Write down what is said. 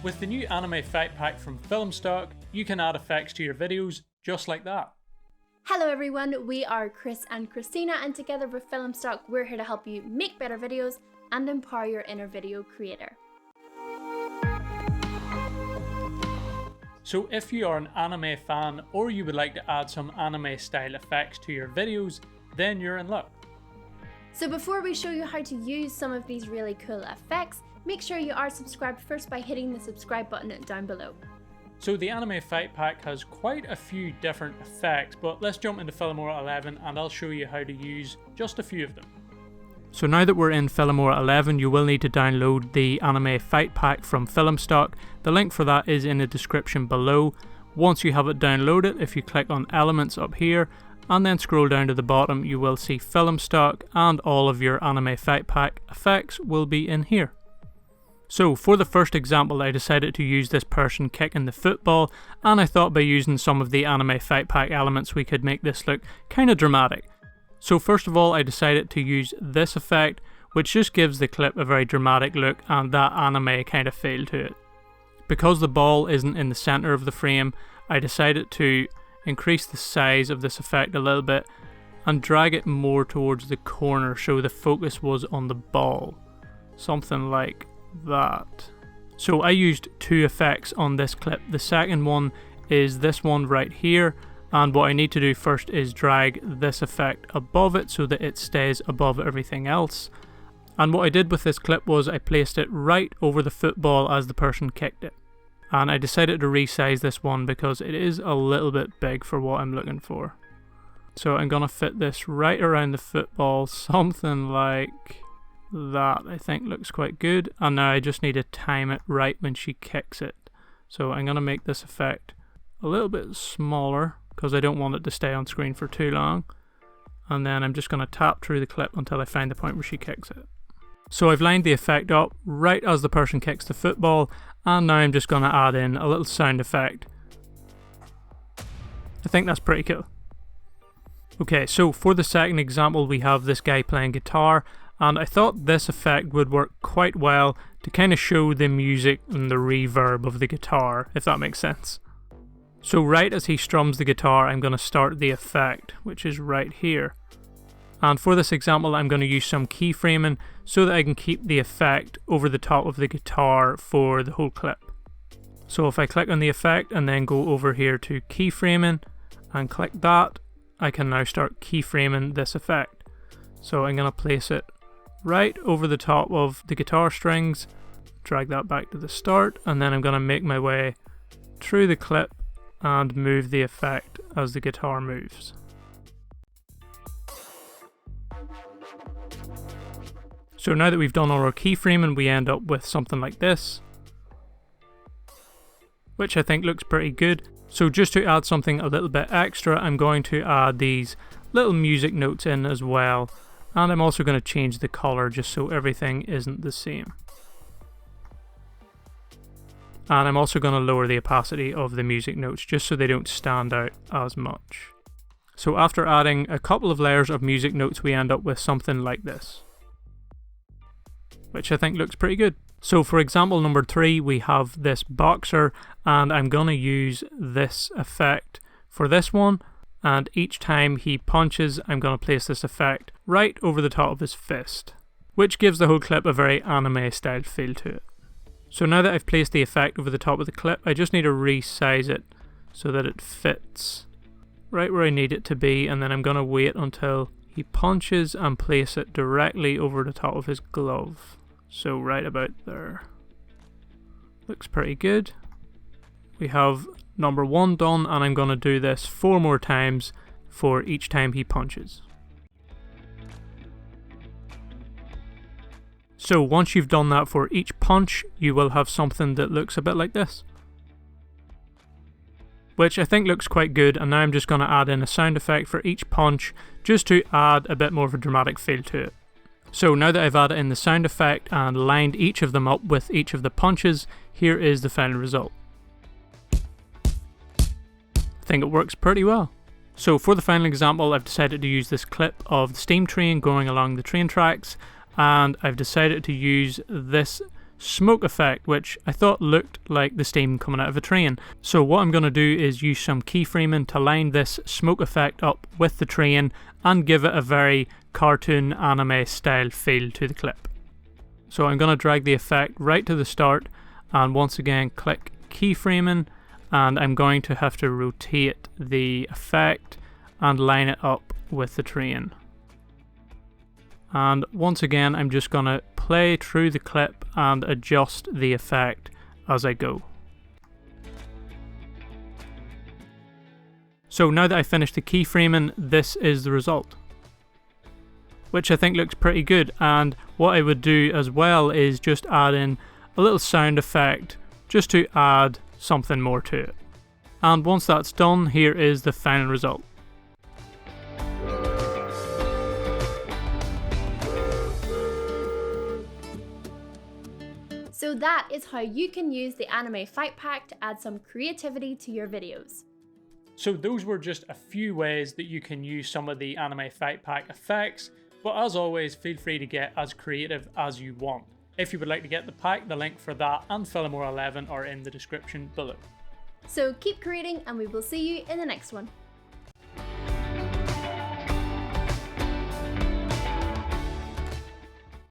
With the new anime effect pack from Filmstock, you can add effects to your videos just like that. Hello everyone, we are Chris and Christina, and together with Filmstock, we're here to help you make better videos and empower your inner video creator. So if you are an anime fan or you would like to add some anime style effects to your videos, then you're in luck. So before we show you how to use some of these really cool effects, make sure you are subscribed first by hitting the subscribe button down below. So the anime effect pack has quite a few different effects, but let's jump into Filmora 11 and I'll show you how to use just a few of them. So now that we're in Filmora 11, you will need to download the anime effect pack from Filmstock. The link for that is in the description below. Once you have it downloaded, if you click on elements up here and then scroll down to the bottom, you will see Filmstock and all of your anime effect pack effects will be in here. So for the first example, I decided to use this person kicking the football, and I thought by using some of the anime effect pack elements we could make this look kind of dramatic. So first of all, I decided to use this effect, which just gives the clip a very dramatic look and that anime kind of feel to it. Because the ball isn't in the center of the frame, I decided to increase the size of this effect a little bit and drag it more towards the corner so the focus was on the ball. Something like that. So I used two effects on this clip. The second one is this one right here, and what I need to do first is drag this effect above it so that it stays above everything else. And what I did with this clip was I placed it right over the football as the person kicked it. And I decided to resize this one because it is a little bit big for what I'm looking for. So I'm gonna fit this right around the football, something like that. I think looks quite good. And now I just need to time it right when she kicks it. So I'm gonna make this effect a little bit smaller because I don't want it to stay on screen for too long. And then I'm just gonna tap through the clip until I find the point where she kicks it. So I've lined the effect up right as the person kicks the football, and now I'm just going to add in a little sound effect. I think that's pretty cool. Okay, so for the second example we have this guy playing guitar, and I thought this effect would work quite well to kind of show the music and the reverb of the guitar, if that makes sense. So right as he strums the guitar, I'm going to start the effect, which is right here. And for this example, I'm going to use some keyframing so that I can keep the effect over the top of the guitar for the whole clip. So if I click on the effect and then go over here to keyframing and click that, I can now start keyframing this effect. So I'm going to place it right over the top of the guitar strings, drag that back to the start, and then I'm going to make my way through the clip and move the effect as the guitar moves. So now that we've done all our keyframing, we end up with something like this, which I think looks pretty good. So just to add something a little bit extra, I'm going to add these little music notes in as well, and I'm also going to change the color just so everything isn't the same. And I'm also going to lower the opacity of the music notes just so they don't stand out as much. So after adding a couple of layers of music notes, we end up with something like this, which I think looks pretty good. So for example number 3, we have this boxer, and I'm going to use this effect for this one, and each time he punches I'm going to place this effect right over the top of his fist, which gives the whole clip a very anime style feel to it. So now that I've placed the effect over the top of the clip, I just need to resize it so that it fits right where I need it to be, and then I'm going to wait until he punches and place it directly over the top of his glove. So right about there. Looks pretty good. We have number 1 done, and I'm going to do this 4 more times for each time he punches. So once you've done that for each punch, you will have something that looks a bit like this, which I think looks quite good. And now I'm just going to add in a sound effect for each punch just to add a bit more of a dramatic feel to it. So now that I've added in the sound effect and lined each of them up with each of the punches, here is the final result. I think it works pretty well. So for the final example, I've decided to use this clip of the steam train going along the train tracks, and I've decided to use this smoke effect, which I thought looked like the steam coming out of a train. So what I'm going to do is use some keyframing to line this smoke effect up with the train and give it a very cartoon anime style feel to the clip. So I'm going to drag the effect right to the start and once again click keyframing, and I'm going to have to rotate the effect and line it up with the train. And once again I'm just going to play through the clip and adjust the effect as I go. So now that I've finished the keyframing, this is the result, which I think looks pretty good. And what I would do as well is just add in a little sound effect just to add something more to it. And once that's done, here is the final result. So that is how you can use the Anime Fight Pack to add some creativity to your videos. So those were just a few ways that you can use some of the Anime Fight Pack effects, but as always, feel free to get as creative as you want. If you would like to get the pack, the link for that and Filmora 11 are in the description below. So keep creating and we will see you in the next one.